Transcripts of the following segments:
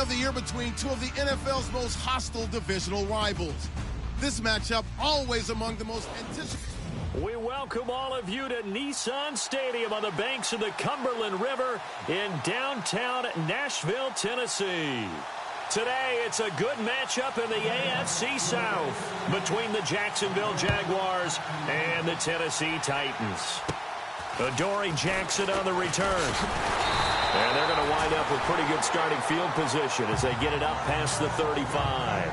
of the year between two of the NFL's most hostile divisional rivals. This matchup always among the most anticipated. We welcome all of you to Nissan Stadium on the banks of the Cumberland River in downtown Nashville, Tennessee. Today, it's a good matchup in the AFC South between the Jacksonville Jaguars and the Tennessee Titans. Adoree Jackson on the return. And they're going to wind up with pretty good starting field position as they get it up past the 35.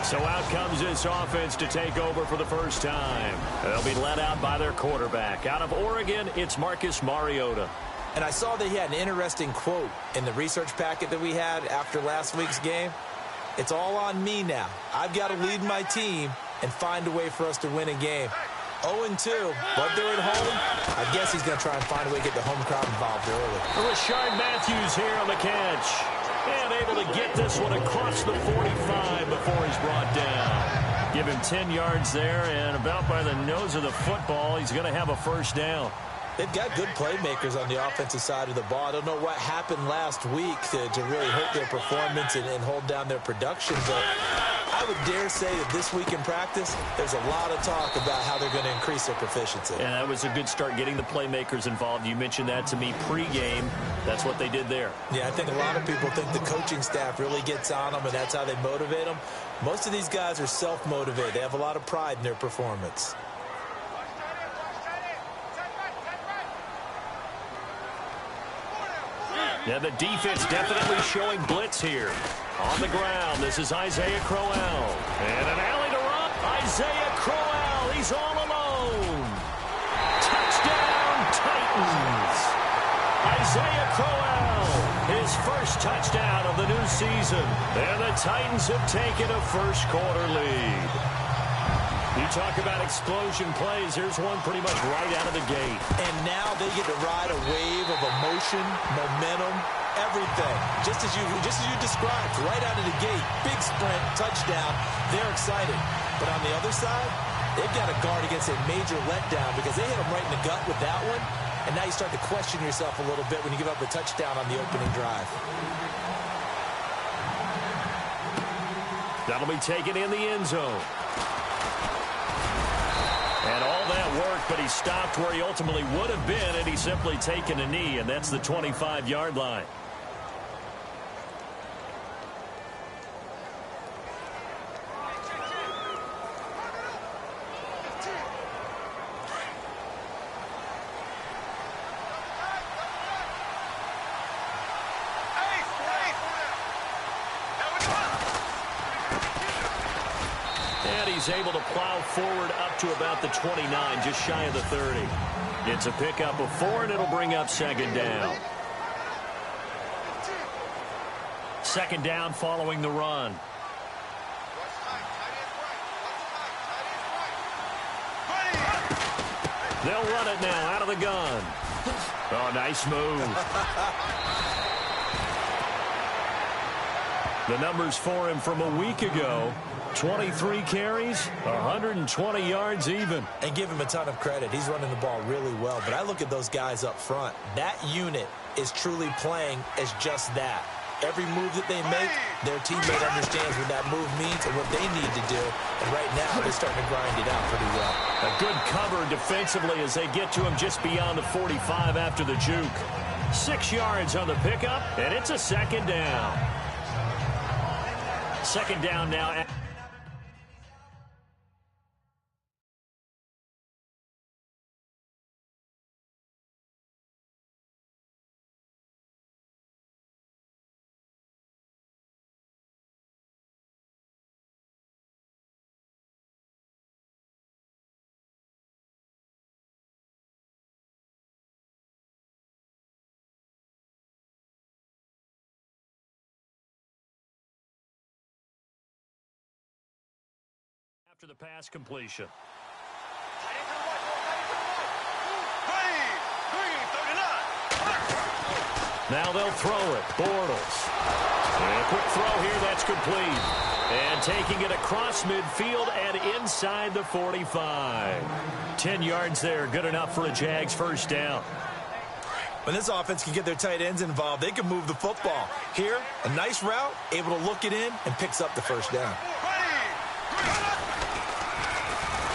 So out comes this offense to take over for the first time. They'll be led out by their quarterback. Out of Oregon, it's Marcus Mariota. And I saw that he had an interesting quote in the research packet that we had after last week's game. It's all on me now. I've got to lead my team and find a way for us to win a game. 0-2, but they're at home. I guess he's going to try and find a way to get the home crowd involved early. Rashard Matthews here on the catch. And able to get this one across the 45 before he's brought down. Give him 10 yards there, and about by the nose of the football, he's going to have a first down. They've got good playmakers on the offensive side of the ball. I don't know what happened last week to really hurt their performance and hold down their production, but I would dare say that this week in practice, there's a lot of talk about how they're going to increase their proficiency. And that was a good start getting the playmakers involved. You mentioned that to me pregame. That's what they did there. Yeah, I think a lot of people think the coaching staff really gets on them, and that's how they motivate them. Most of these guys are self-motivated. They have a lot of pride in their performance. Yeah, the defense definitely showing blitz here. On the ground, this is Isaiah Crowell. And an alley to run. Isaiah Crowell, he's all alone. Touchdown, Titans. Isaiah Crowell, his first touchdown of the new season. And the Titans have taken a first-quarter lead. You talk about explosion plays. Here's one pretty much right out of the gate. And now they get to ride a wave of emotion, momentum, everything. Just as you described, right out of the gate, big sprint, touchdown. They're excited. But on the other side, they've got to guard against a major letdown because they hit them right in the gut with that one. And now you start to question yourself a little bit when you give up a touchdown on the opening drive. That'll be taken in the end zone. And all that work, but he stopped where he ultimately would have been had he simply taken a knee, and that's the 25-yard line. He's able to plow forward up to about the 29, just shy of the 30. It's a pickup of 4, and it'll bring up second down. Second down following the run. They'll run it now out of the gun. Oh, nice move. The numbers for him from a week ago. 23 carries, 120 yards even. And give him a ton of credit. He's running the ball really well. But I look at those guys up front. That unit is truly playing as just that. Every move that they make, their teammate understands what that move means and what they need to do. And right now, they're starting to grind it out pretty well. A good cover defensively as they get to him just beyond the 45 after the juke. 6 yards on the pickup, and it's a second down. Second down now. After the pass completion. Now they'll throw it. Bortles. And a quick throw here. That's complete. And taking it across midfield and inside the 45. 10 yards there. Good enough for a Jags first down. When this offense can get their tight ends involved, they can move the football. Here, a nice route, able to look it in, and picks up the first down.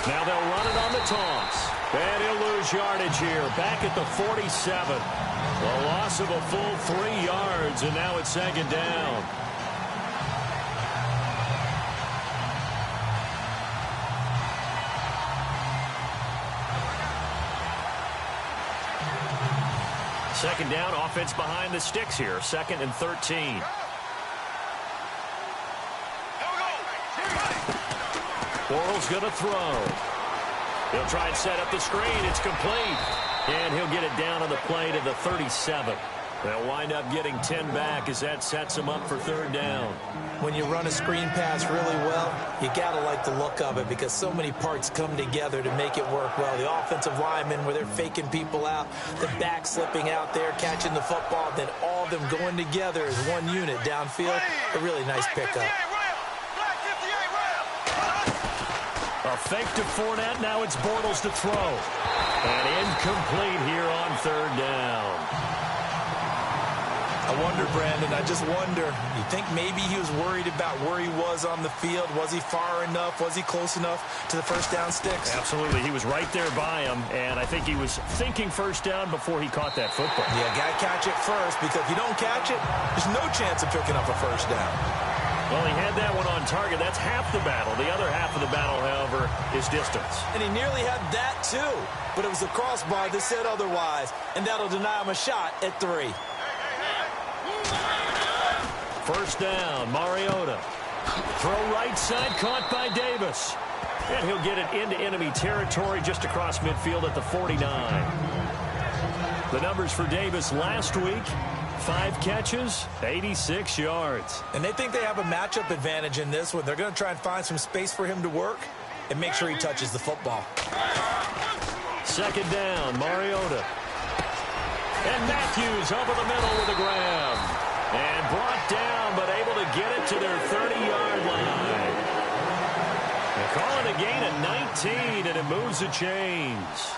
Now they'll run it on the toss. And he'll lose yardage here, back at the 47. A loss of a full 3 yards, and now it's second down. Second down, offense behind the sticks here. 2nd and 13. Bortles going to throw. He'll try and set up the screen. It's complete. And he'll get it down on the play to the 37. They'll wind up getting 10 back as that sets him up for third down. When you run a screen pass really well, you got to like the look of it because so many parts come together to make it work well. The offensive linemen, where they're faking people out, the back slipping out there, catching the football, then all of them going together as one unit downfield. A really nice pickup. A fake to Fournette. Now it's Bortles to throw. And incomplete here on third down. I wonder, Brandon, I just wonder, you think maybe he was worried about where he was on the field? Was he far enough? Was he close enough to the first down sticks? Absolutely. He was right there by him, and I think he was thinking first down before he caught that football. Yeah, got to catch it first, because if you don't catch it, there's no chance of picking up a first down. Well, he had that one on target. That's half the battle. The other half of the battle, however, is distance. And he nearly had that, too. But it was the crossbar that said otherwise, and that'll deny him a shot at 3. First down, Mariota. Throw right side, caught by Davis. And he'll get it into enemy territory just across midfield at the 49. The numbers for Davis last week: 5 catches, 86 yards. And they think they have a matchup advantage in this one. They're going to try and find some space for him to work and make sure he touches the football. Second down, Mariota. And Matthews over the middle with a grab. And brought down, but able to get it to their 30-yard line. They call it a gain of 19, and it moves the chains.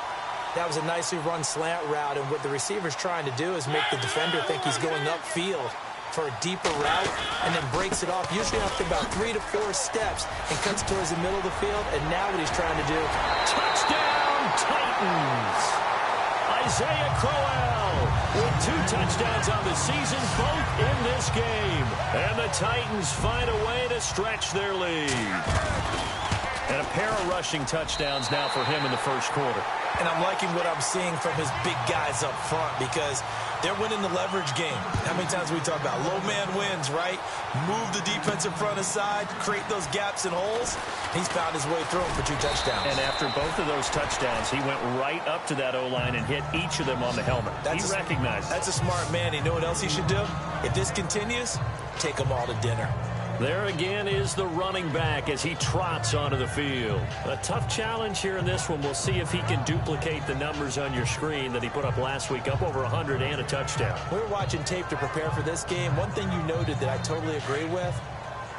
That was a nicely run slant route, and what the receiver's trying to do is make the defender think he's going upfield for a deeper route, and then breaks it off, usually after about 3 to 4 steps, and cuts towards the middle of the field, and now what he's trying to do. Touchdown, Titans! Isaiah Crowell with 2 touchdowns on the season, both in this game. And the Titans find a way to stretch their lead. And a pair of rushing touchdowns now for him in the first quarter. And I'm liking what I'm seeing from his big guys up front because they're winning the leverage game. How many times we talk about low man wins, right? Move the defensive front aside, create those gaps and holes. He's found his way through them for 2 touchdowns. And after both of those touchdowns, he went right up to that O-line and hit each of them on the helmet. He recognized it. That's a smart man. You know what else he should do? If this continues, take them all to dinner. There again is the running back as he trots onto the field. A tough challenge here in this one. We'll see if he can duplicate the numbers on your screen that he put up last week, up over 100 and a touchdown. We were watching tape to prepare for this game. One thing you noted that I totally agree with,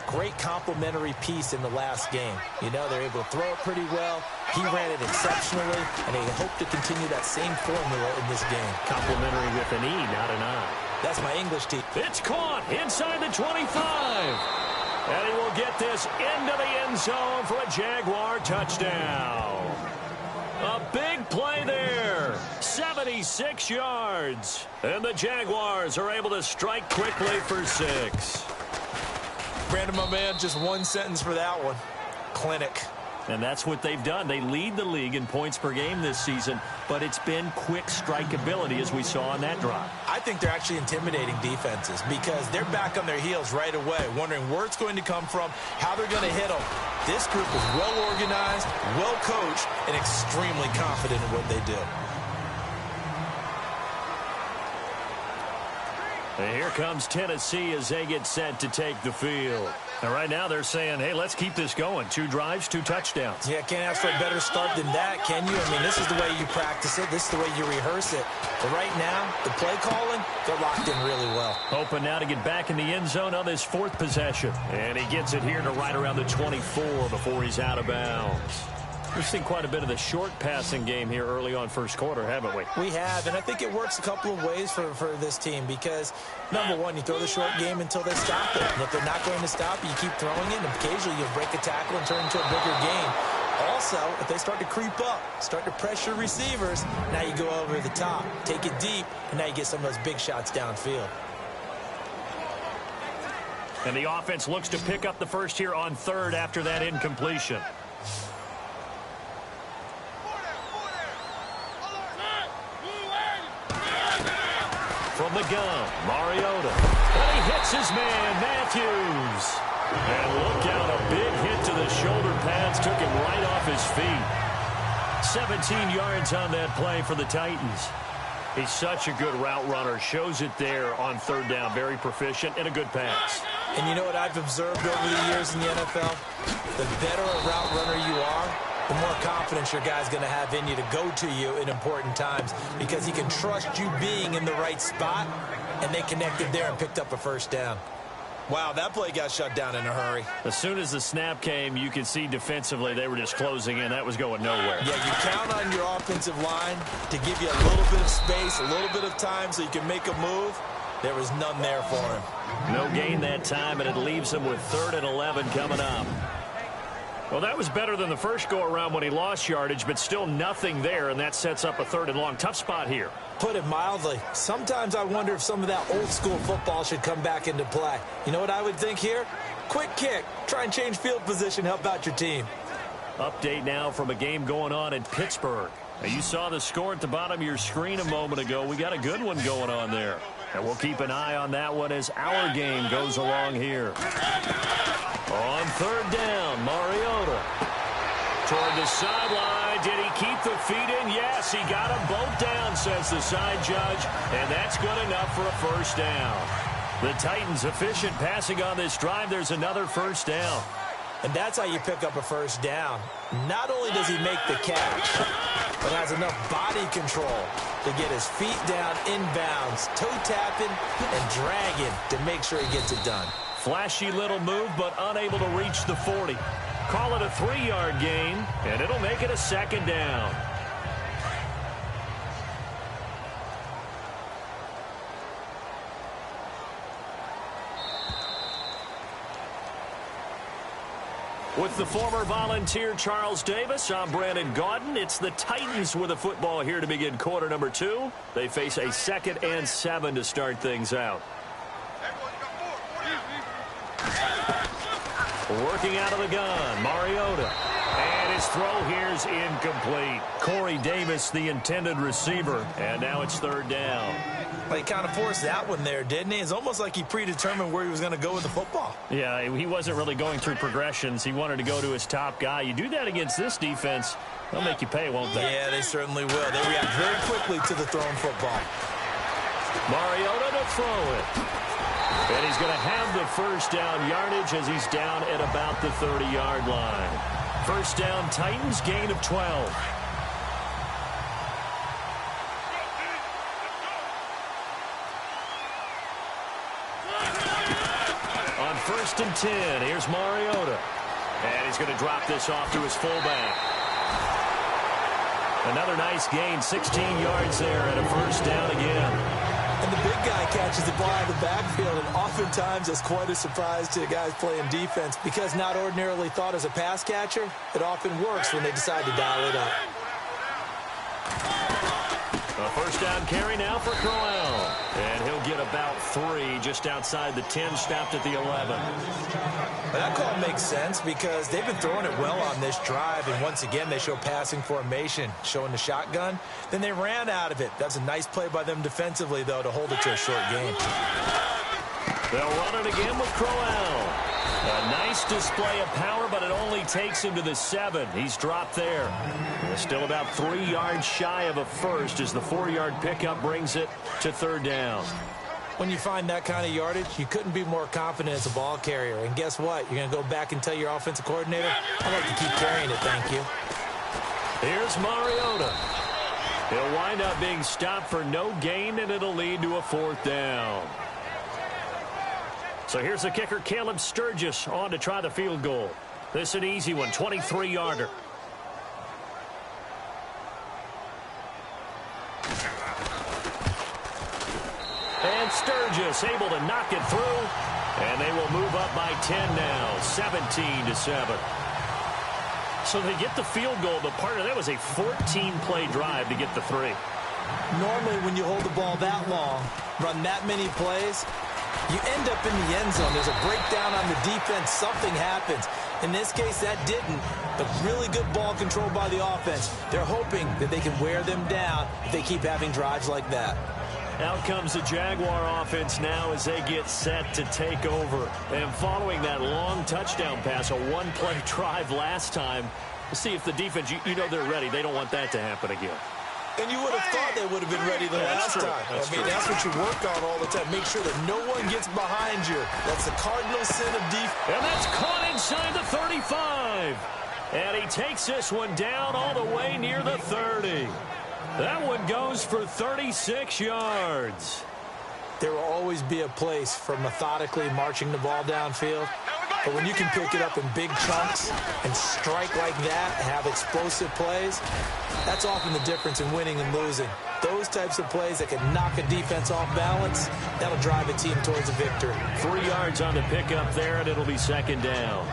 great complimentary piece in the last game. You know, they're able to throw it pretty well. He ran it exceptionally, and they hope to continue that same formula in this game. Complimentary with an E, not an I. That's my English team. It's caught inside the 25. And he will get this into the end zone for a Jaguar touchdown. A big play there. 76 yards. And the Jaguars are able to strike quickly for 6. Brandon, my man, just one sentence for that one. Clinic. And that's what they've done. They lead the league in points per game this season, but it's been quick strikeability as we saw on that drive. I think they're actually intimidating defenses because they're back on their heels right away, wondering where it's going to come from, how they're going to hit them. This group is well organized, well coached, and extremely confident in what they do. And here comes Tennessee as they get set to take the field. And right now they're saying, hey, let's keep this going. 2 drives, 2 touchdowns. Yeah, can't ask for a better start than that, can you? I mean, this is the way you practice it. This is the way you rehearse it. But right now, the play calling, they're locked in really well. Hoping now to get back in the end zone on this 4th possession. And he gets it here to right around the 24 before he's out of bounds. We've seen quite a bit of the short passing game here early on first quarter, haven't we? We have, and I think it works a couple of ways for this team because, number one, you throw the short game until they stop it. And if they're not going to stop it, you keep throwing it, and occasionally you'll break a tackle and turn it into a bigger game. Also, if they start to creep up, start to pressure receivers, now you go over the top, take it deep, and now you get some of those big shots downfield. And the offense looks to pick up the first here on third after that incompletion. From the gun, Mariota. And he hits his man, Matthews. And look out, a big hit to the shoulder pads took him right off his feet. 17 yards on that play for the Titans. He's such a good route runner. Shows it there on third down. Very proficient and a good pass. And you know what I've observed over the years in the NFL? The better a route runner you are, the more confidence your guy's going to have in you to go to you in important times because he can trust you being in the right spot, and they connected there and picked up a first down. Wow, that play got shut down in a hurry. As soon as the snap came, you could see defensively they were just closing in. That was going nowhere. Yeah, you count on your offensive line to give you a little bit of space, a little bit of time so you can make a move. There was none there for him. No gain that time, and it leaves him with 3rd and 11 coming up. Well, that was better than the first go-around when he lost yardage, but still nothing there, and that sets up a 3rd and long. Tough spot here. Put it mildly, sometimes I wonder if some of that old-school football should come back into play. You know what I would think here? Quick kick. Try and change field position, help out your team. Update now from a game going on in Pittsburgh. Now, you saw the score at the bottom of your screen a moment ago. We got a good one going on there. And we'll keep an eye on that one as our game goes along here. On 3rd down, Mariota. Toward the sideline. Did he keep the feet in? Yes, he got them both down, says the side judge. And that's good enough for a first down. The Titans efficient passing on this drive. There's another first down. And that's how you pick up a first down. Not only does he make the catch, but has enough body control to get his feet down inbounds, toe tapping and dragging to make sure he gets it done. Flashy little move, but unable to reach the 40. Call it a 3-yard gain, and it'll make it a 2nd down. With the former Volunteer Charles Davis, I'm Brandon Gaudin. It's the Titans with the football here to begin quarter number 2. They face a 2nd and 7 to start things out. Working out of the gun, Mariota. And his throw here's incomplete. Corey Davis, the intended receiver. And now it's 3rd down. Well, he kind of forced that one there, didn't he? It's almost like he predetermined where he was going to go with the football. Yeah, he wasn't really going through progressions. He wanted to go to his top guy. You do that against this defense, they'll make you pay, won't they? Yeah, they certainly will. They react very quickly to the thrown football. Mariota to throw it. And he's going to have the first down yardage as he's down at about the 30-yard line. First down, Titans, gain of 12. On 1st and 10, here's Mariota. And he's going to drop this off to his fullback. Another nice gain, 16 yards there, and a first down again. And the big guy catches the ball out of the backfield, and oftentimes it's quite a surprise to the guys playing defense because not ordinarily thought as a pass catcher, it often works when they decide to dial it up. A first down carry now for Crowell. And he'll get about 3 just outside the 10, stopped at the 11. Well, that call makes sense because they've been throwing it well on this drive, and once again they show passing formation, showing the shotgun. Then they ran out of it. That's a nice play by them defensively, though, to hold it to a short gain. They'll run it again with Crowell. A nice display of power, but it only takes him to the 7. He's dropped there. Still about 3 yards shy of a first as the 4-yard pickup brings it to 3rd down. When you find that kind of yardage, you couldn't be more confident as a ball carrier. And guess what? You're going to go back and tell your offensive coordinator, I'd like to keep carrying it, thank you. Here's Mariota. He'll wind up being stopped for no gain, and it'll lead to a 4th down. So here's the kicker, Caleb Sturgis, on to try the field goal. This is an easy one, 23-yarder. Davis able to knock it through, and they will move up by 10 now, 17-7. So they get the field goal, but part of that was a 14-play drive to get the 3. Normally, when you hold the ball that long, run that many plays, you end up in the end zone. There's a breakdown on the defense. Something happens. In this case, that didn't, but really good ball control by the offense. They're hoping that they can wear them down if they keep having drives like that. Out comes the Jaguar offense now as they get set to take over. And following that long touchdown pass, a one-play drive last time, let's see if the defense, you know they're ready. They don't want that to happen again. And you would have thought they would have been ready the last time. That's what you work on all the time. Make sure that no one gets behind you. That's the cardinal sin of defense. And that's caught inside the 35. And he takes this one down all the way near the 30. That one goes for 36 yards. There will always be a place for methodically marching the ball downfield. But when you can pick it up in big chunks and strike like that, have explosive plays, that's often the difference in winning and losing. Those types of plays that can knock a defense off balance, that'll drive a team towards a victory. 3 yards on the pickup there, and it'll be second down.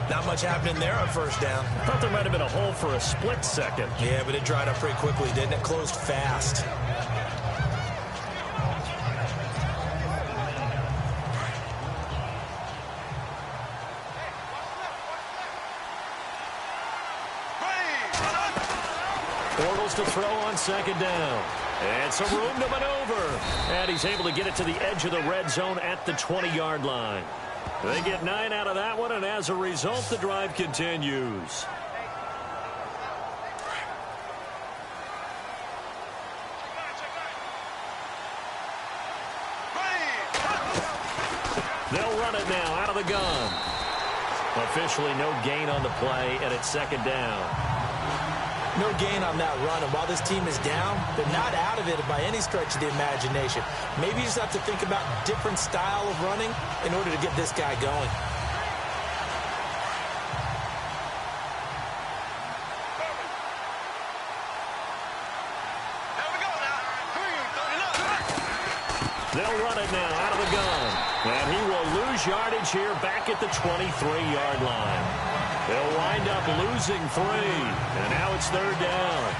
Not much happening there on first down. I thought there might have been a hole for a split second. Yeah, but it dried up pretty quickly, didn't it? Closed fast. Bortles to throw on second down. And some room to maneuver. And he's able to get it to the edge of the red zone at the 20-yard line. They get 9 out of that one, and as a result, the drive continues. They'll run it now out of the gun. Officially no gain on the play, and it's second down. No gain on that run, and while this team is down, they're not out of it by any stretch of the imagination. Maybe you just have to think about different style of running in order to get this guy going. They'll run it now out of the gun, and he will lose yardage here back at the 23-yard line. They'll wind up losing 3, and now it's third down.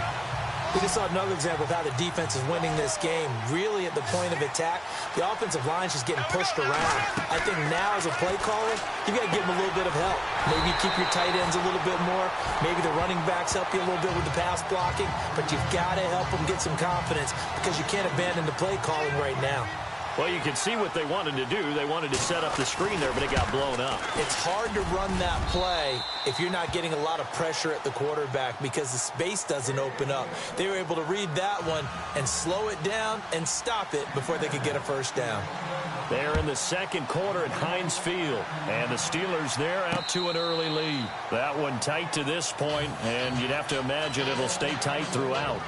We just saw another example of how the defense is winning this game. Really at the point of attack, the offensive line's just getting pushed around. I think now as a play caller, you've got to give them a little bit of help. Maybe keep your tight ends a little bit more. Maybe the running backs help you a little bit with the pass blocking. But you've got to help them get some confidence because you can't abandon the play calling right now. Well, you can see what they wanted to do. They wanted to set up the screen there, but it got blown up. It's hard to run that play if you're not getting a lot of pressure at the quarterback because the space doesn't open up. They were able to read that one and slow it down and stop it before they could get a first down. They're in the second quarter at Heinz Field, and the Steelers there out to an early lead. That one tight to this point, and you'd have to imagine it'll stay tight throughout.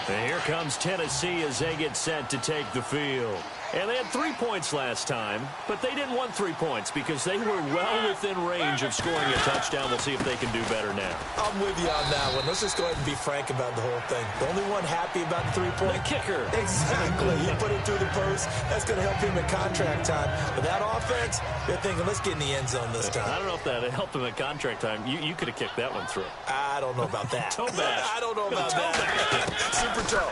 And here comes Tennessee as they get set to take the field. And they had 3 points last time, but they didn't want 3 points because they were well within range of scoring a touchdown. We'll see if they can do better now. I'm with you on that one. Let's just go ahead and be frank about the whole thing. The only one happy about the 3-point. The kicker. Exactly. He put it through the post. That's going to help him at contract time. But that offense, they're thinking, let's get in the end zone this time. I don't know if that helped him at contract time. You could have kicked that one through. I don't know about that. Toe bash. I don't know about that. Super toe.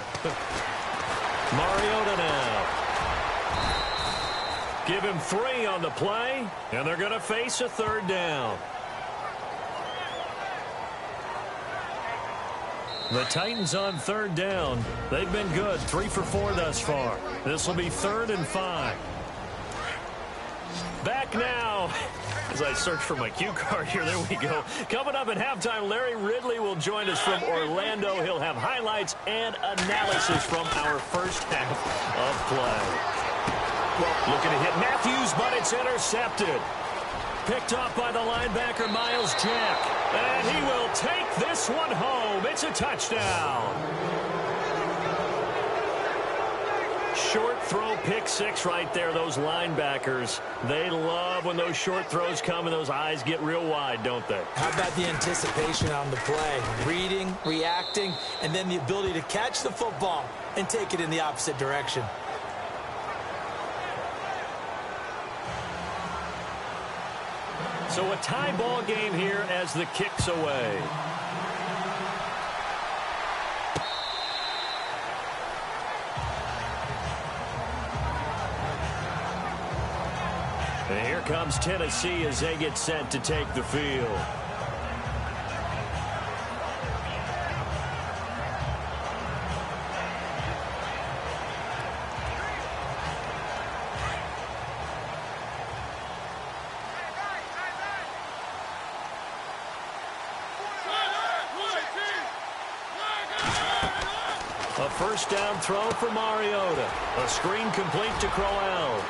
Mariota now. Give him 3 on the play, and they're going to face a third down. The Titans on third down. They've been good, 3 for 4 thus far. This will be 3rd and 5. Back now. As I search for my cue card here, there we go. Coming up at halftime, Larry Ridley will join us from Orlando. He'll have highlights and analysis from our first half of play. Well, looking to hit Matthews, but it's intercepted. Picked off by the linebacker, Miles Jack. And he will take this one home. It's a touchdown. Short throw, pick 6 right there. Those linebackers, they love when those short throws come and those eyes get real wide, don't they? How about the anticipation on the play? Reading, reacting, and then the ability to catch the football and take it in the opposite direction. So a tie ball game here as the kick's away. And here comes Tennessee as they get set to take the field. A first down throw for Mariota. A screen complete to Crowell.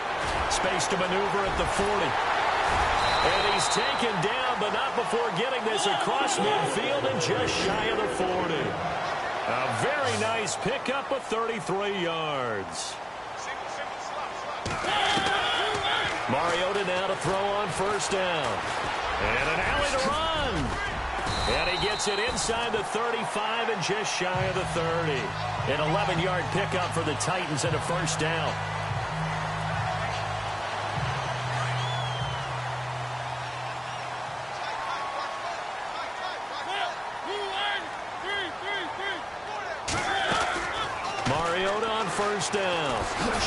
Space to maneuver at the 40. And he's taken down, but not before getting this across midfield and just shy of the 40. A very nice pickup of 33 yards. Mariota now to throw on first down. And an alley to run. And he gets it inside the 35 and just shy of the 30. An 11-yard pickup for the Titans and a first down. Mariota on first down.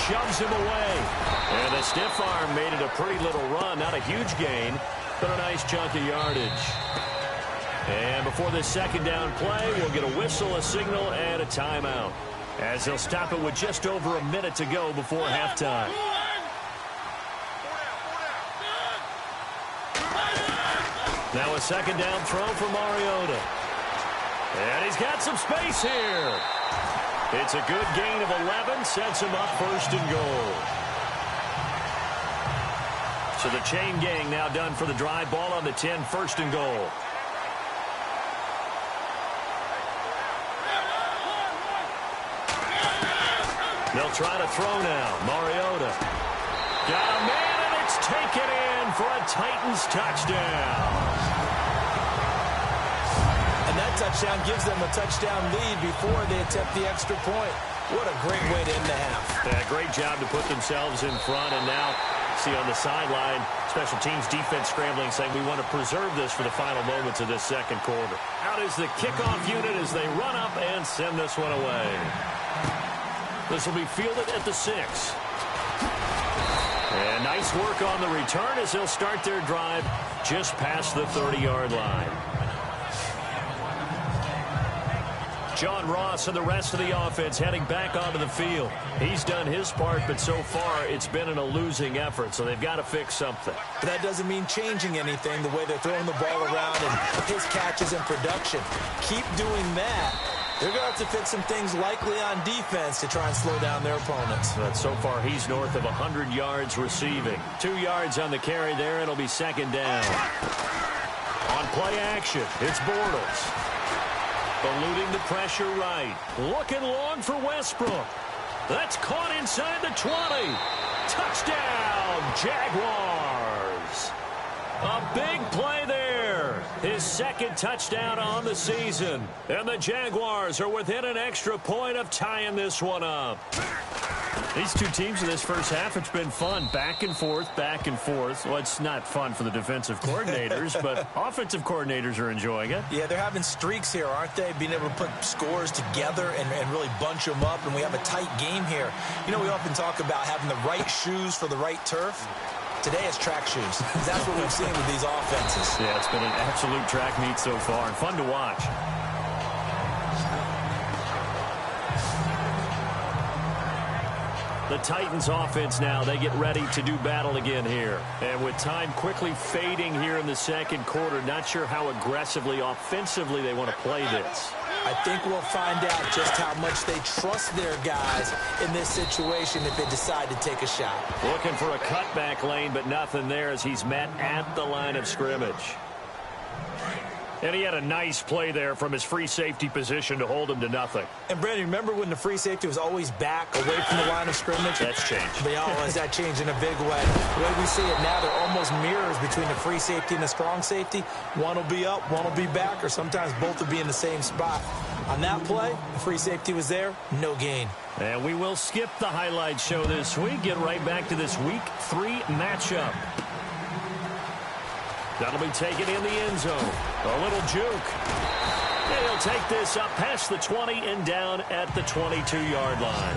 Shoves him away. And a stiff arm made it a pretty little run. Not a huge gain, but a nice chunk of yardage. And before this second down play, we'll get a whistle, a signal, and a timeout, as they'll stop it with just over a minute to go before halftime. Now a second down throw for Mariota. And he's got some space here. It's a good gain of 11, sets him up first and goal. So the chain gang now done for the drive. Ball on the 10, first and goal. They'll try to throw now. Mariota. Got a man, and it's taken in for a Titans touchdown. And that touchdown gives them a touchdown lead before they attempt the extra point. What a great way to end the half. Yeah, great job to put themselves in front. And now, see on the sideline, special teams defense scrambling, saying we want to preserve this for the final moments of this second quarter. Out is the kickoff unit as they run up and send this one away. This will be fielded at the 6. And nice work on the return as they'll start their drive just past the 30-yard line. John Ross and the rest of the offense heading back onto the field. He's done his part, but so far it's been in a losing effort, so they've got to fix something. But that doesn't mean changing anything, the way they're throwing the ball around and his catches and production. Keep doing that. They're going to have to fix some things likely on defense to try and slow down their opponents. But so far, he's north of 100 yards receiving. 2 yards on the carry there. It'll be second down. On play action, it's Bortles. Eluding the pressure right. Looking long for Westbrook. That's caught inside the 20. Touchdown, Jaguars. A big play there. His second touchdown on the season. And the Jaguars are within an extra point of tying this one up. These two teams in this first half, it's been fun. Back and forth, back and forth. Well, it's not fun for the defensive coordinators, but offensive coordinators are enjoying it. Yeah, they're having streaks here, aren't they? Being able to put scores together and really bunch them up, and we have a tight game here. You know, we often talk about having the right shoes for the right turf. Today it's track shoes. That's what we've seen with these offenses. Yeah, it's been an absolute track meet so far and fun to watch. The Titans offense now, they get ready to do battle again here. And with time quickly fading here in the second quarter, not sure how aggressively, offensively they want to play this. I think we'll find out just how much they trust their guys in this situation if they decide to take a shot. Looking for a cutback lane, but nothing there as he's met at the line of scrimmage. And he had a nice play there from his free safety position to hold him to nothing. And, Brandon, remember when the free safety was always back away from the line of scrimmage? That's changed. But, has that changed in a big way? The way we see it now, they're almost mirrors between the free safety and the strong safety. One will be up, one will be back, or sometimes both will be in the same spot. On that play, the free safety was there, no gain. And we will skip the highlight show this week, get right back to this Week 3 matchup. That'll be taken in the end zone. A little juke. And he'll take this up past the 20 and down at the 22-yard line.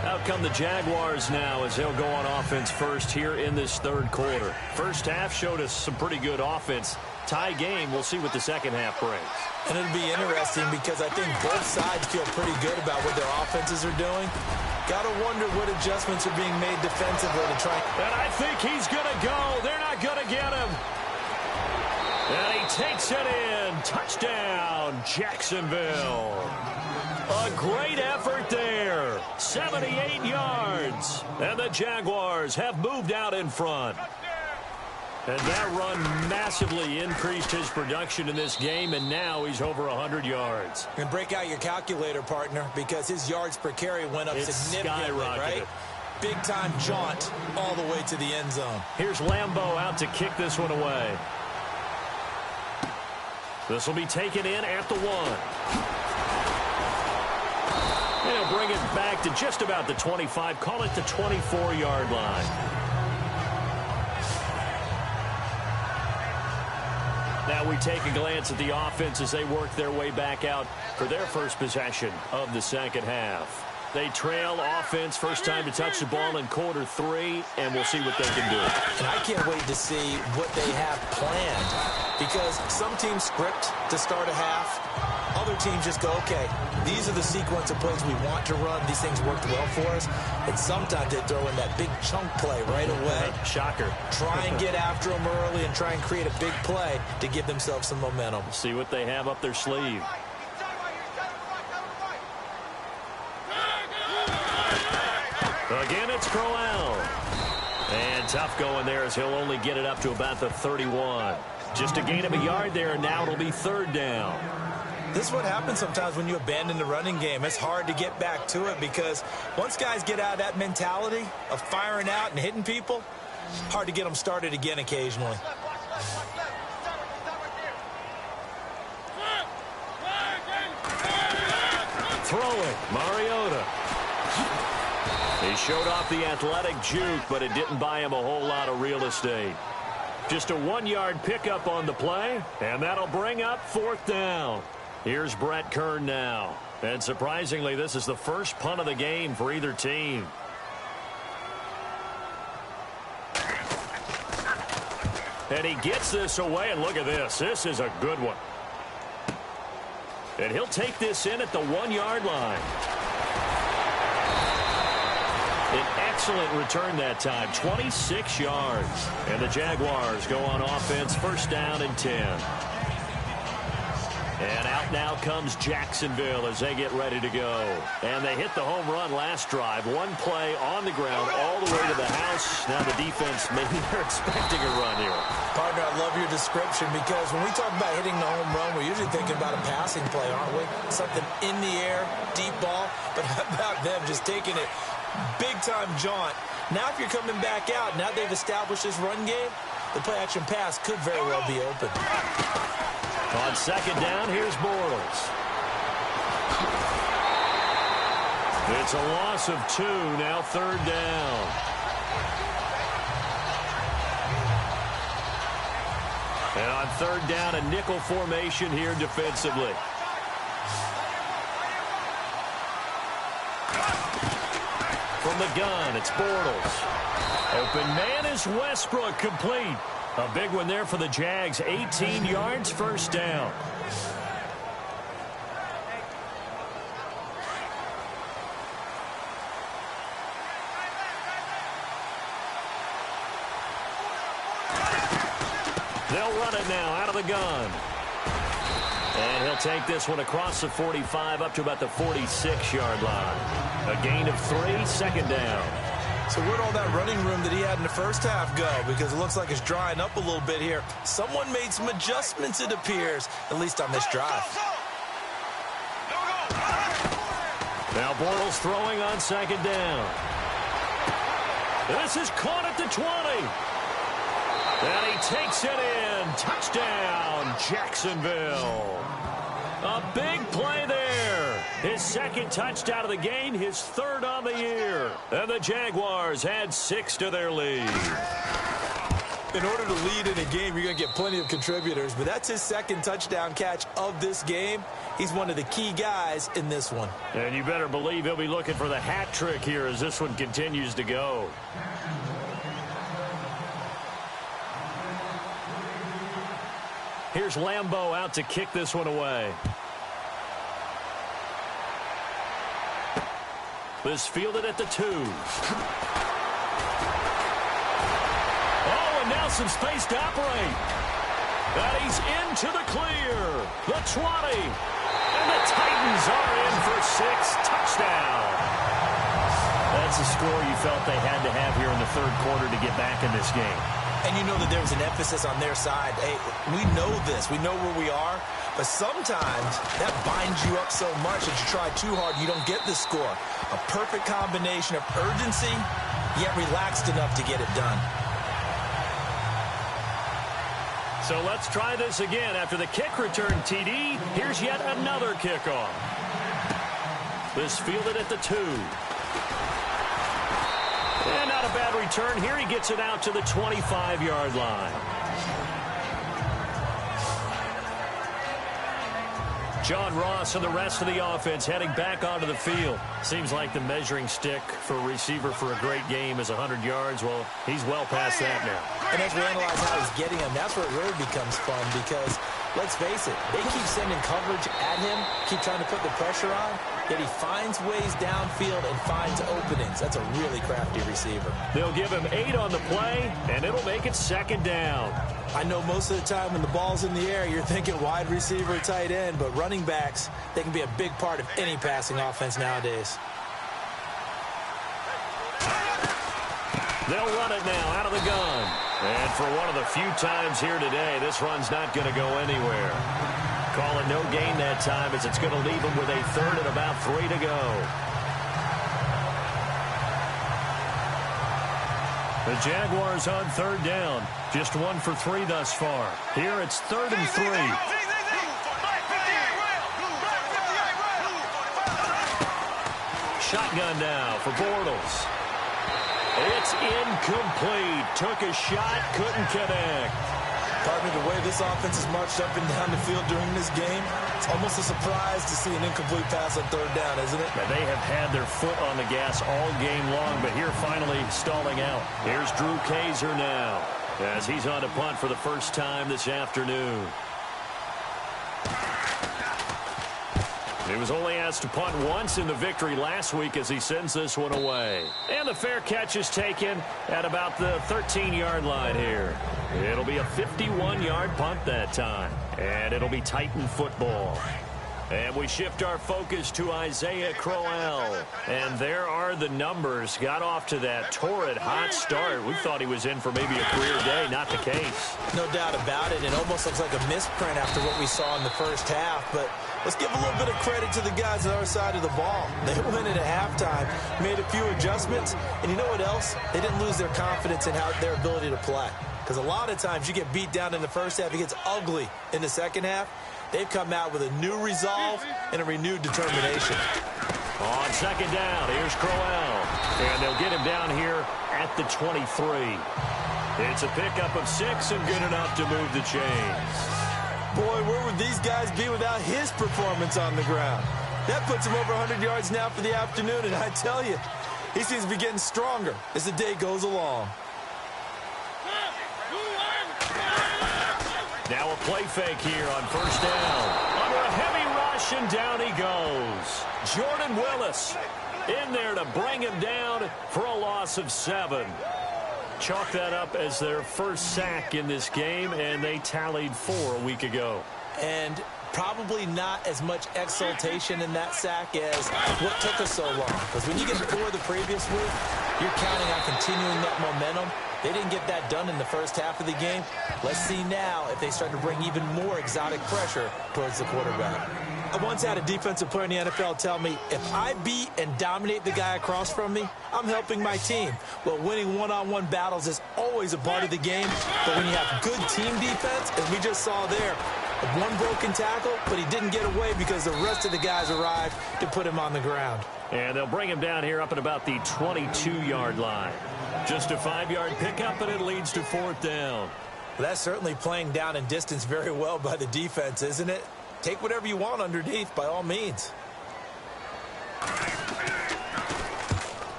Out come the Jaguars now as they'll go on offense first here in this third quarter. First half showed us some pretty good offense. Tie game, we'll see what the second half brings. And it'll be interesting because I think both sides feel pretty good about what their offenses are doing. Got to wonder what adjustments are being made defensively to try. And I think he's going to go. They're not going to get him. And he takes it in. Touchdown, Jacksonville. A great effort there. 78 yards. And the Jaguars have moved out in front. And that run massively increased his production in this game, and now he's over 100 yards. And break out your calculator, partner, because his yards per carry went up significantly, right? Big-time jaunt all the way to the end zone. Here's Lambeau out to kick this one away. This will be taken in at the 1. And he'll bring it back to just about the 25, call it the 24-yard line. Now we take a glance at the offense as they work their way back out for their first possession of the second half. They trail offense, first time to touch the ball in quarter 3, and we'll see what they can do. And I can't wait to see what they have planned, because some teams script to start a half. Other teams just go, okay, these are the sequence of plays we want to run. These things worked well for us. And sometimes they throw in that big chunk play right away. Shocker. Try and get after them early and try and create a big play to give themselves some momentum. See what they have up their sleeve. Again, it's Crowell. And tough going there as he'll only get it up to about the 31. Just a gain of a yard there, and now it'll be third down. This is what happens sometimes when you abandon the running game. It's hard to get back to it because once guys get out of that mentality of firing out and hitting people, hard to get them started again occasionally. Throwing, Mariota. He showed off the athletic juke, but it didn't buy him a whole lot of real estate. Just a 1-yard pickup on the play, and that'll bring up fourth down. Here's Brett Kern now. And surprisingly, this is the first punt of the game for either team. And he gets this away, and look at this. This is a good one. And he'll take this in at the 1-yard line. An excellent return that time, 26 yards. And the Jaguars go on offense, first down and 10. And out now comes Jacksonville as they get ready to go. And they hit the home run last drive. One play on the ground all the way to the house. Now the defense, maybe they're expecting a run here. Partner, I love your description because when we talk about hitting the home run, we're usually thinking about a passing play, aren't we? Something in the air, deep ball. But how about them just taking it big-time jaunt? Now if you're coming back out, now they've established this run game, the play-action pass could very well be open. On second down, here's Bortles. It's a loss of 2, now third down. And on third down, a nickel formation here defensively. From the gun, it's Bortles. Open man is Westbrook, complete. A big one there for the Jags. 18 yards, first down. They'll run it now out of the gun. And he'll take this one across the 45 up to about the 46-yard line. A gain of 3, second down. So where'd all that running room that he had in the first half go? Because it looks like it's drying up a little bit here. Someone made some adjustments, it appears, at least on this drive. Now Bortles throwing on second down. This is caught at the 20. And he takes it in. Touchdown, Jacksonville. A big play there. His second touchdown of the game, his third on the year. And the Jaguars add 6 to their lead. In order to lead in a game, you're going to get plenty of contributors, but that's his second touchdown catch of this game. He's one of the key guys in this one. And you better believe he'll be looking for the hat trick here as this one continues to go. Here's Lambeau out to kick this one away. This fielded at the 2. Oh, and now some space to operate. And he's into the clear. The 20. And the Titans are in for 6. Touchdown. That's a score you felt they had to have here in the third quarter to get back in this game. And you know that there was an emphasis on their side. Hey, we know this. We know where we are. But sometimes that binds you up so much that you try too hard, you don't get the score. A perfect combination of urgency, yet relaxed enough to get it done. So let's try this again. After the kick return TD, here's yet another kickoff. This fielded at the 2. And not a bad return. Here he gets it out to the 25-yard line. John Ross and the rest of the offense heading back onto the field. Seems like the measuring stick for a receiver for a great game is 100 yards. Well, he's well past that now. And as we analyze how he's getting them, that's where it really becomes fun because, let's face it, they keep sending coverage at him, keep trying to put the pressure on, yet he finds ways downfield and finds openings. That's a really crafty receiver. They'll give him 8 on the play, and it'll make it second down. I know most of the time when the ball's in the air, you're thinking wide receiver, tight end, but running backs, they can be a big part of any passing offense nowadays. They'll run it now out of the gun. And for one of the few times here today, this run's not going to go anywhere. Calling no gain that time as it's going to leave him with a third and about 3 to go. The Jaguars on third down. Just 1 for 3 thus far. Here it's 3rd and 3. Shotgun now for Bortles. It's incomplete. Took a shot, couldn't connect. Pardon me, the way this offense has marched up and down the field during this game, it's almost a surprise to see an incomplete pass on third down, isn't it? Now, they have had their foot on the gas all game long, but here finally stalling out. Here's Drew Kaiser now as he's on to punt for the first time this afternoon. He was only asked to punt once in the victory last week as he sends this one away. And the fair catch is taken at about the 13-yard line here. It'll be a 51-yard punt that time. And it'll be Titan football. And we shift our focus to Isaiah Crowell. And there are the numbers. Got off to that torrid hot start. We thought he was in for maybe a career day. Not the case. No doubt about it. It almost looks like a misprint after what we saw in the first half. But let's give a little bit of credit to the guys on our side of the ball. They went in at halftime, made a few adjustments. And you know what else? They didn't lose their confidence in their ability to play. Because a lot of times you get beat down in the first half. It gets ugly in the second half. They've come out with a new resolve and a renewed determination. On second down, here's Crowell. And they'll get him down here at the 23. It's a pickup of 6 and good enough to move the chains. Boy, where would these guys be without his performance on the ground? That puts him over 100 yards now for the afternoon, and I tell you, he seems to be getting stronger as the day goes along. Now a play fake here on first down. Under a heavy rush, and down he goes. Jordan Willis in there to bring him down for a loss of 7. Chalk that up as their first sack in this game, and they tallied 4 a week ago. And probably not as much exultation in that sack as what took us so long. Because when you get 4 the previous week, you're counting on continuing that momentum. They didn't get that done in the first half of the game. Let's see now if they start to bring even more exotic pressure towards the quarterback. I once had a defensive player in the NFL tell me, if I beat and dominate the guy across from me, I'm helping my team. Well, winning one-on-one battles is always a part of the game, but when you have good team defense, as we just saw there, One broken tackle, but he didn't get away because the rest of the guys arrived to put him on the ground. And they'll bring him down here up at about the 22-yard line. Just a 5-yard pickup, and it leads to 4th down. Well, that's certainly playing down in distance very well by the defense, isn't it? Take whatever you want underneath, by all means.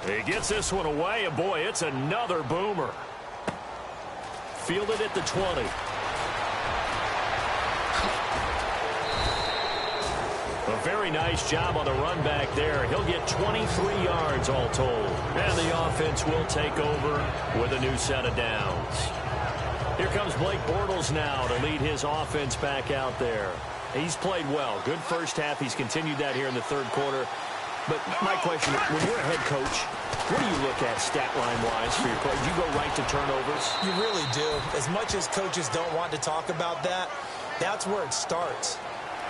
He gets this one away, and boy, it's another boomer. Fielded at the 20. A very nice job on the run back there. He'll get 23 yards all told. And the offense will take over with a new set of downs. Here comes Blake Bortles now to lead his offense back out there. He's played well. Good first half. He's continued that here in the third quarter. But my question, when you're a head coach, what do you look at stat line-wise for your play? Do you go right to turnovers? You really do. As much as coaches don't want to talk about that, that's where it starts.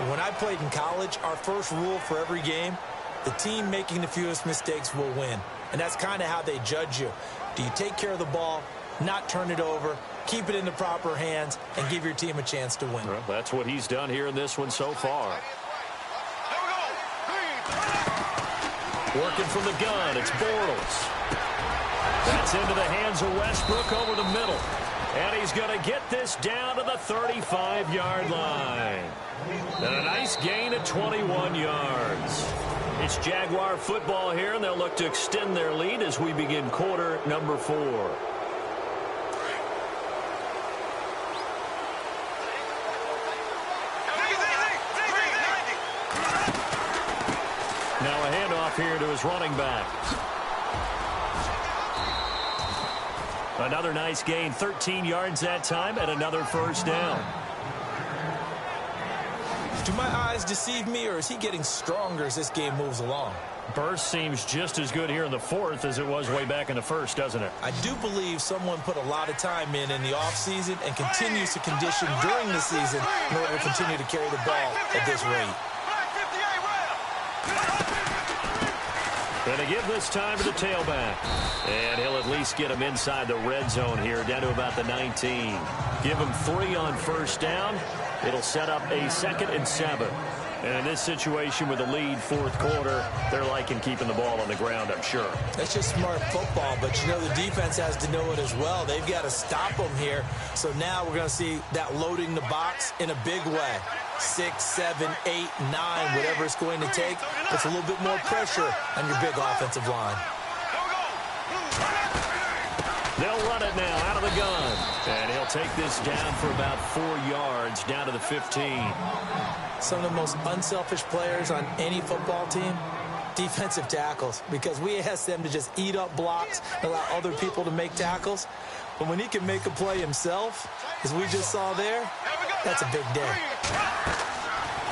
When I played in college, our first rule for every game, the team making the fewest mistakes will win. And that's kind of how they judge you. Do you take care of the ball, not turn it over, keep it in the proper hands, and give your team a chance to win? Well, that's what he's done here in this one so far. Working from the gun, it's Bortles. That's into the hands of Westbrook over the middle. And he's going to get this down to the 35-yard line. And a nice gain of 21 yards. It's Jaguar football here, and they'll look to extend their lead as we begin quarter number 4. Now a handoff here to his running back. Another nice gain, 13 yards that time, and another first down. Do my eyes deceive me, or is he getting stronger as this game moves along? Burst seems just as good here in the fourth as it was way back in the first, doesn't it? I do believe someone put a lot of time in the offseason and continues to condition during the season in order to continue to carry the ball at this rate. Going to give this time to the tailback. And he'll at least get him inside the red zone here, down to about the 19. Give him 3 on first down. It'll set up a 2nd and 7. And in this situation with the lead, fourth quarter, they're liking keeping the ball on the ground, I'm sure. That's just smart football, but you know the defense has to know it as well. They've got to stop them here. So now we're going to see that loading the box in a big way. 6, 7, 8, 9, whatever it's going to take. Puts a little bit more pressure on your big offensive line. They'll run it now out of the gun. And he'll take this down for about 4 yards, down to the 15. Some of the most unselfish players on any football team, defensive tackles, because we ask them to just eat up blocks, allow other people to make tackles. But when he can make a play himself, as we just saw there, that's a big day.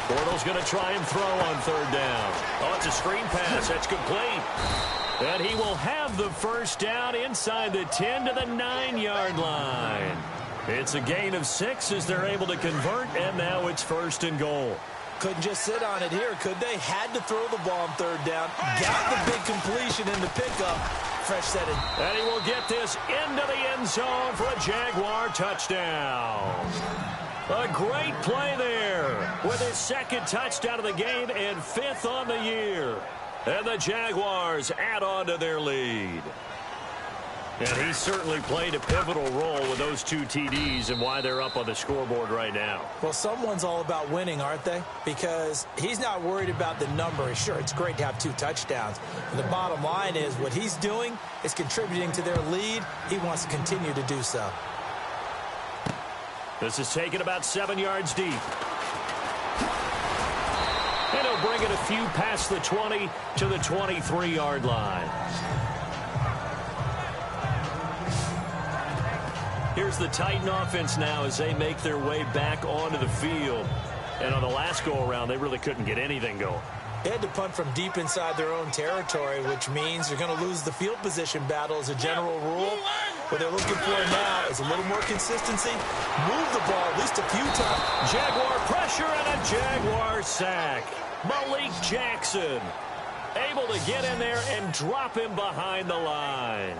Bortles going to try and throw on third down. Oh, it's a screen pass. That's complete. And he will have the first down inside the 10 to the 9-yard line. It's a gain of 6 as they're able to convert, and now it's 1st and goal. Couldn't just sit on it here, could they? Had to throw the ball on third down. Got the big completion in the pickup. Fresh set it. And he will get this into the end zone for a Jaguar touchdown. A great play there with his 2nd touchdown of the game and 5th on the year. And the Jaguars add on to their lead. And he certainly played a pivotal role with those 2 TDs and why they're up on the scoreboard right now. Well, someone's all about winning, aren't they? Because he's not worried about the number. Sure, it's great to have 2 touchdowns. But the bottom line is what he's doing is contributing to their lead. He wants to continue to do so. This is taken about 7 yards deep. And he'll bring it a few past the 20 to the 23-yard line. Here's the Titan offense now as they make their way back onto the field. And on the last go-around, they really couldn't get anything going. They had to punt from deep inside their own territory, which means you're going to lose the field position battle as a general rule. What they're looking for now is a little more consistency. Move the ball at least a few times. Jaguar pressure and a Jaguar sack. Malik Jackson able to get in there and drop him behind the line.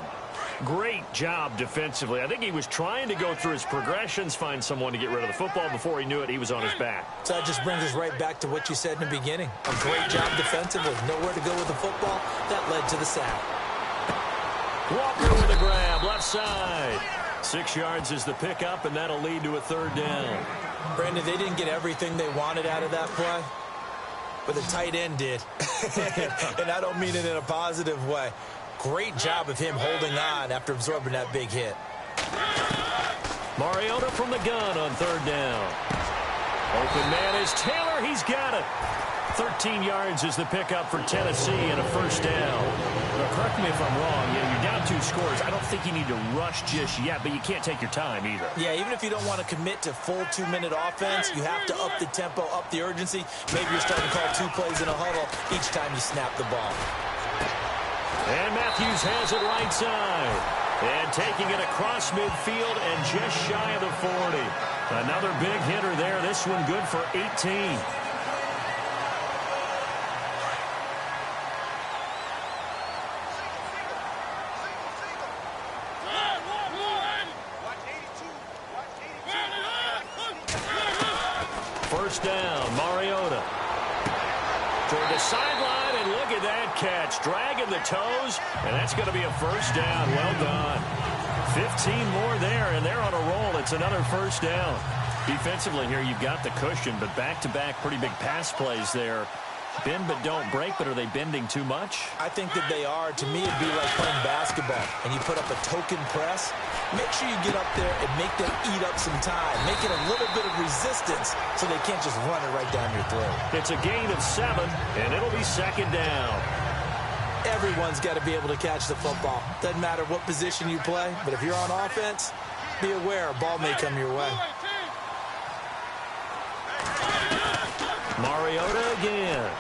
Great job defensively. I think he was trying to go through his progressions, find someone to get rid of the football. Before he knew it, he was on his back. So that just brings us right back to what you said in the beginning. A great job defensively. Nowhere to go with the football. That led to the sack. Walker with a grab, left side. 6 yards is the pickup, and that'll lead to a third down. Brandon, they didn't get everything they wanted out of that play, but the tight end did. And I don't mean it in a positive way. Great job of him holding on after absorbing that big hit. Mariota from the gun on third down. Open man is Taylor. He's got it. 13 yards is the pickup for Tennessee and a first down. Now, correct me if I'm wrong. You're down 2 scores. I don't think you need to rush just yet, but you can't take your time either. Yeah, even if you don't want to commit to full 2-minute offense, you have to up the tempo, up the urgency. Maybe you're starting to call 2 plays in a huddle each time you snap the ball. And Matthews has it right side. And taking it across midfield and just shy of the 40. Another big hitter there. This one good for 18. First down, Mariota. Toward the sideline, and look at that catch. Dragging the toes, and that's going to be a first down. Well done. 15 more there, and they're on a roll. It's another first down. Defensively here, you've got the cushion, but back-to-back pretty big pass plays there. Bend but don't break, but are they bending too much? I think that they are. To me, it'd be like playing basketball, and you put up a token press. Make sure you get up there and make them eat up some time. Make it a little bit of resistance so they can't just run it right down your throat. It's a gain of 7, and it'll be second down. Everyone's got to be able to catch the football. Doesn't matter what position you play, but if you're on offense, be aware a ball may come your way. Mariota again.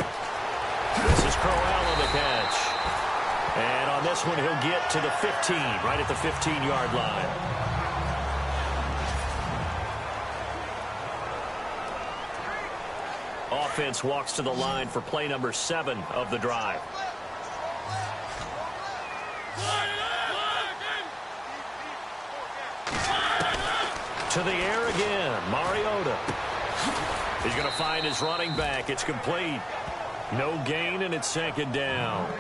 This is Crowell on the catch. And on this one, he'll get to the 15, right at the 15-yard line. Offense walks to the line for play number 7 of the drive. To the air again, Mariota. He's going to find his running back. It's complete. No gain, and it's second down.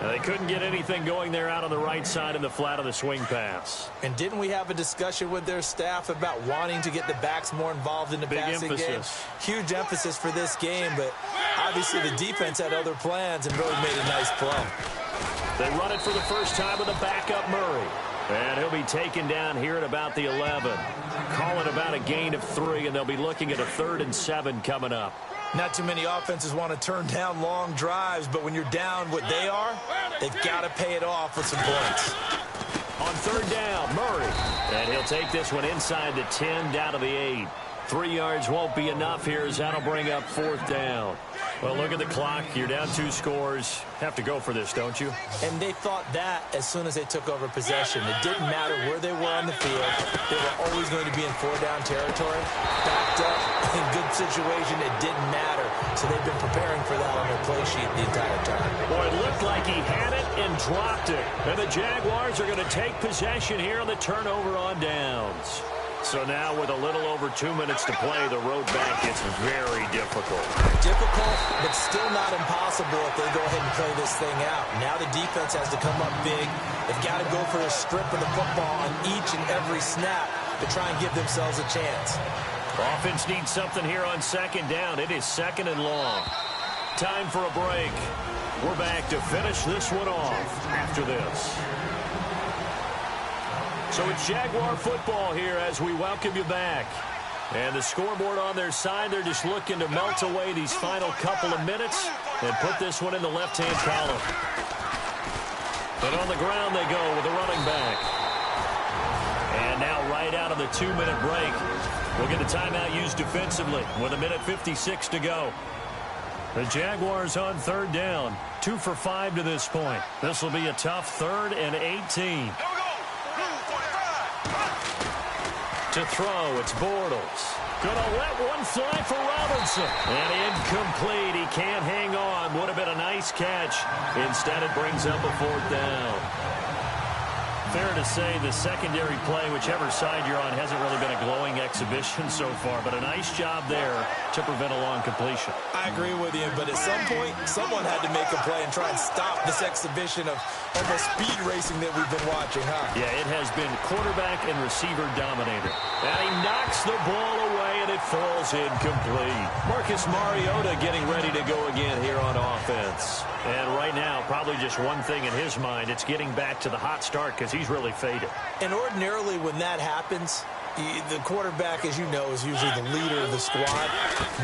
Now, they couldn't get anything going there out on the right side in the flat of the swing pass. And didn't we have a discussion with their staff about wanting to get the backs more involved in the passing game? Huge emphasis for this game, but obviously the defense had other plans and really made a nice play. They run it for the first time with a backup Murray. And he'll be taken down here at about the 11. Call it about a gain of 3, and they'll be looking at a 3rd and 7 coming up. Not too many offenses want to turn down long drives, but when you're down what they are, they've got to pay it off with some points. On third down, Murray. And he'll take this one inside the 10, down to the 8. 3 yards won't be enough here as that'll bring up 4th down. Well, look at the clock. You're down 2 scores. Have to go for this, don't you? And they thought that as soon as they took over possession. It didn't matter where they were on the field. They were always going to be in 4-down territory. Backed up, in good situation, it didn't matter. So they've been preparing for that on their play sheet the entire time. Boy, it looked like he had it and dropped it. And the Jaguars are going to take possession here on the turnover on downs. So now with a little over 2 minutes to play, the road back gets very difficult. Difficult, but still not impossible if they go ahead and play this thing out. Now the defense has to come up big. They've got to go for a strip of the football on each and every snap to try and give themselves a chance. Offense needs something here on second down. It is 2nd and long. Time for a break. We're back to finish this one off after this. So it's Jaguar football here as we welcome you back. And the scoreboard on their side, they're just looking to melt away these final couple of minutes and put this one in the left-hand column. But on the ground they go with a running back. And now right out of the 2-minute break, we'll get a timeout used defensively with 1:56 to go. The Jaguars on third down, 2 for 5 to this point. This will be a tough 3rd and 18. To throw, it's Bortles. Gonna let one fly for Robinson. And incomplete. He can't hang on. Would have been a nice catch. Instead, it brings up a 4th down. fair to say the secondary play, whichever side you're on, hasn't really been a glowing exhibition so far, but a nice job there to prevent a long completion. I agree with you, but at some point, someone had to make a play and try and stop this exhibition of almost speed racing that we've been watching, huh? Yeah, it has been quarterback and receiver dominated. And he knocks the ball away, and it falls incomplete. Marcus Mariota getting ready to go again here on offense. And right now, probably just one thing in his mind, it's getting back to the hot start because he's really faded. And ordinarily when that happens, the quarterback, as you know, is usually the leader of the squad.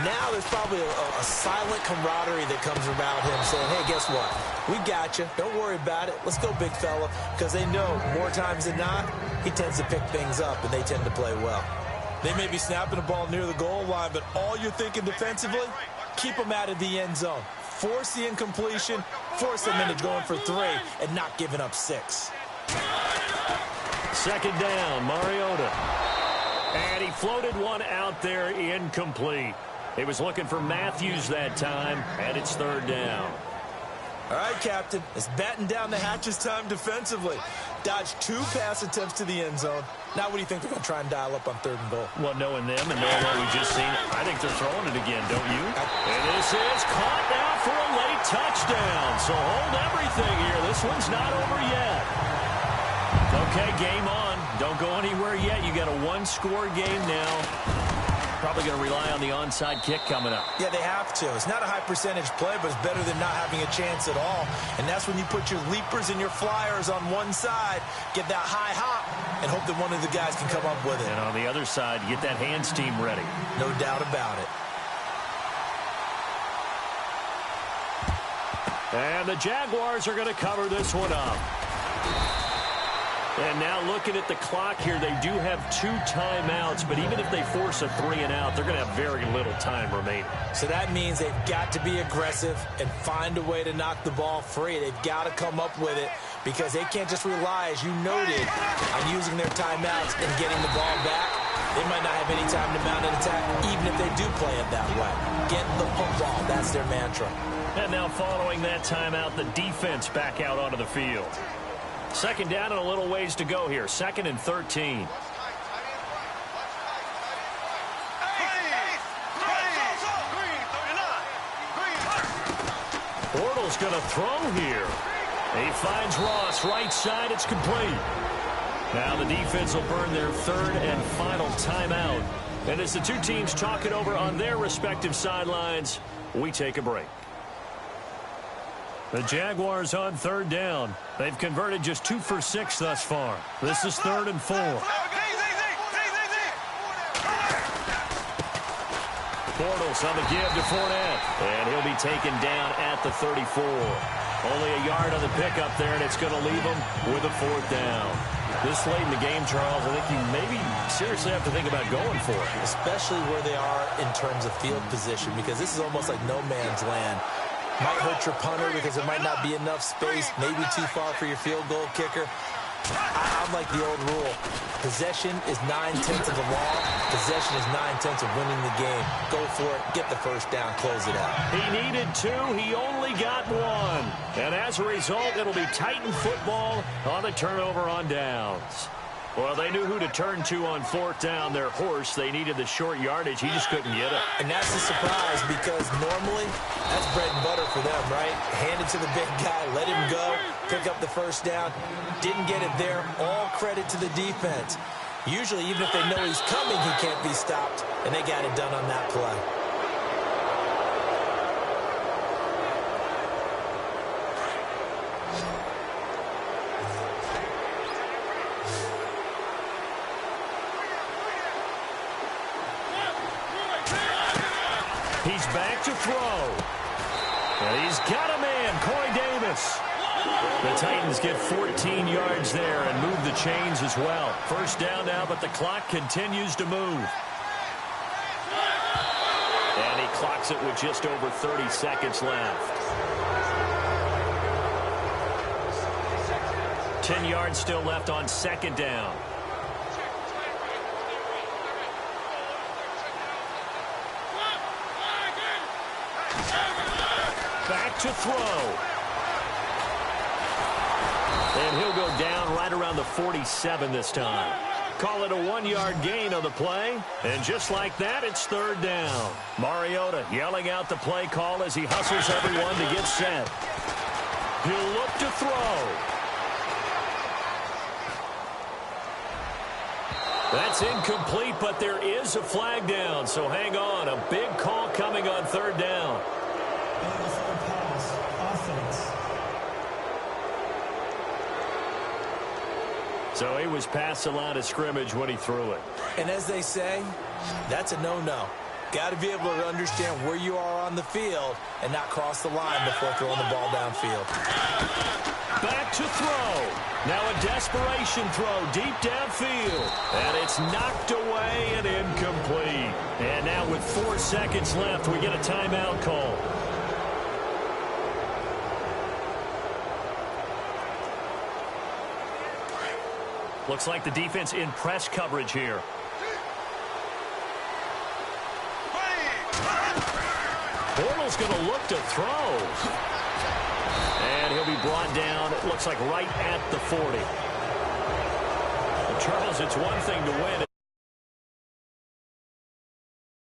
Now there's probably a silent camaraderie that comes about him saying, hey, guess what? We got you. Don't worry about it. Let's go, big fella. Because they know more times than not, he tends to pick things up, and they tend to play well. They may be snapping the ball near the goal line, but all you're thinking defensively, keep them out of the end zone. Force the incompletion, force them into going for 3, and not giving up 6. Second down, Mariota. And he floated one out there incomplete. He was looking for Matthews that time, and it's third down. All right, Captain, it's batten down the hatches time defensively. Dodged 2 pass attempts to the end zone. Now what do you think they're going to try and dial up on 3rd and goal? Well, knowing them and knowing what we've just seen, I think they're throwing it again, don't you? And this is caught now for a late touchdown. So hold everything here. This one's not over yet. Okay, game on. Don't go anywhere yet. You got a 1-score game now. Probably going to rely on the onside kick coming up. Yeah, they have to. It's not a high percentage play, but it's better than not having a chance at all. And that's when you put your leapers and your flyers on one side, get that high hop, and hope that one of the guys can come up with it. And on the other side, get that hands team ready. No doubt about it. And the Jaguars are going to cover this one up. And now looking at the clock here, they do have 2 timeouts, but even if they force a 3-and-out, they're going to have very little time remaining. So that means they've got to be aggressive and find a way to knock the ball free. They've got to come up with it because they can't just rely, as you noted, on using their timeouts and getting the ball back. They might not have any time to mount an attack, even if they do play it that way. Get the football. That's their mantra. And now following that timeout, the defense back out onto the field. Second down and a little ways to go here. 2nd and 13. Bortles going to throw here. He finds Ross right side. It's complete. Now the defense will burn their 3rd and final timeout. And as the 2 teams talk it over on their respective sidelines, we take a break. The Jaguars on 3rd down. They've converted just 2 for 6 thus far. This is 3rd and 4. Bortles on the give to Fournette. And he'll be taken down at the 34. Only a yard on the pickup there, and it's going to leave him with a 4th down. This late in the game, Charles, I think you maybe seriously have to think about going for it. Especially where they are in terms of field position, because this is almost like no man's land. Might hurt your punter because there might not be enough space, maybe too far for your field goal kicker. I'm like the old rule. Possession is 9/10 of the law. Possession is 9/10 of winning the game. Go for it. Get the first down. Close it out. He needed 2. He only got 1. And as a result, it'll be Titan football on the turnover on downs. Well, they knew who to turn to on 4th down. Their horse, they needed the short yardage. He just couldn't get it. And that's the surprise because normally that's bread and butter for them, right? Hand it to the big guy, let him go, pick up the first down. Didn't get it there. All credit to the defense. Usually, even if they know he's coming, he can't be stopped. And they got it done on that play. He's back to throw. And he's got a man, Corey Davis. The Titans get 14 yards there and move the chains as well. First down now, but the clock continues to move. And he clocks it with just over 30 seconds left. 10 yards still left on 2nd down. Back to throw. And he'll go down right around the 47 this time. Call it a 1-yard gain on the play. And just like that, it's third down. Mariota yelling out the play call as he hustles everyone to get set. He'll look to throw. That's incomplete, but there is a flag down, so hang on. A big call coming on third down. So he was past the line of scrimmage when he threw it. And as they say, that's a no-no. Got to be able to understand where you are on the field and not cross the line before throwing the ball downfield. Back to throw. Now a desperation throw deep downfield. And it's knocked away and incomplete. And now with 4 seconds left, we get a timeout call. Looks like the defense in press coverage here. Bortles going to look to throw. And he'll be brought down, it looks like right at the 40. Well, Charles, it's one thing to win.